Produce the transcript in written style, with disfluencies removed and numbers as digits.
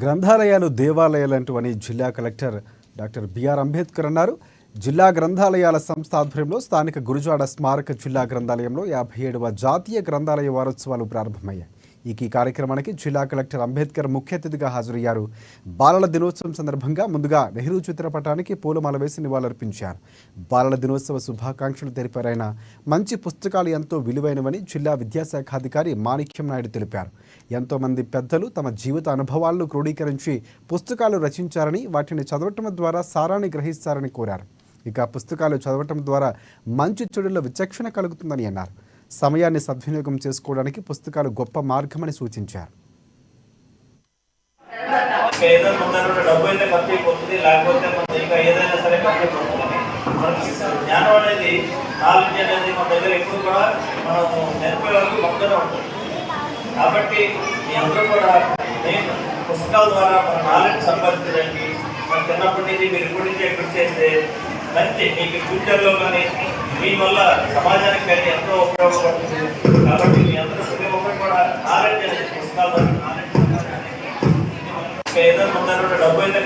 గ్రంథాలయాలు దేవాలయాలంటువని జిల్లా collector doctor BR Ambedkar అన్నారు. జిల్లా గ్రంథాలయాల సంస్థ ఆధ్వర్యంలో స్థానిక గురుజాడ స్మారక జిల్లా గ్రంథాలయంలో 57వ జాతీయ గ్రంథాలయ వారోత్సవాలు ప్రారంభమయ్యాయి. ఈ కార్యక్రమానికి జిల్లా కలెక్టర్ అంబేద్కర్ ముఖ్య అతిథిగా హాజరయ్యారు. బాలల దినోత్సవం సందర్భంగా ముందుగా నెహ్రూ చిత్రపటానికి పూలమాల వేసి నివాళులర్పించారు. బాలల దినోత్సవ శుభాకాంక్షలు తెలిపారు ఆయన. మంచి పుస్తకాలు ఎంతో విలువైనవని జిల్లా విద్యాశాఖాధికారి మాణిక్యం నాయుడు తెలిపారు. ఎంతో మంది పెద్దలు తమ జీవిత అనుభవాలను క్రోడీకరించి పుస్తకాలు రచించారని, వాటిని చదవటం ద్వారా సారాన్ని గ్రహిస్తారని కోరారు. ఇక పుస్తకాలు చదవటం ద్వారా మంచి చెడుల విచక్షణ కలుగుతుందని అన్నారు. సమయాన్ని సద్వినియోగం చేసుకోవడానికి పుస్తకాలు గొప్ప మార్గమని సూచించారు. కాబట్టి మీ అందరూ కూడా పుస్తకాల ద్వారా మన నాలెడ్జ్ సంపాదించడానికి మన చిన్నప్పటి నుంచి మీరు ఇప్పటి నుంచి కృషి చేస్తే మంచి మీకు ఫ్యూచర్లో కానీ మీ వల్ల సమాజానికి కానీ ఎంతో ఉపయోగపడుతుంది. కాబట్టి మీ అందరూ ప్రతి ఒక్కరు కూడా నాలెడ్జ్ అనేది పుస్తకాల ద్వారా నాలెడ్జ్ ఏదైనా డబ్బు అయితే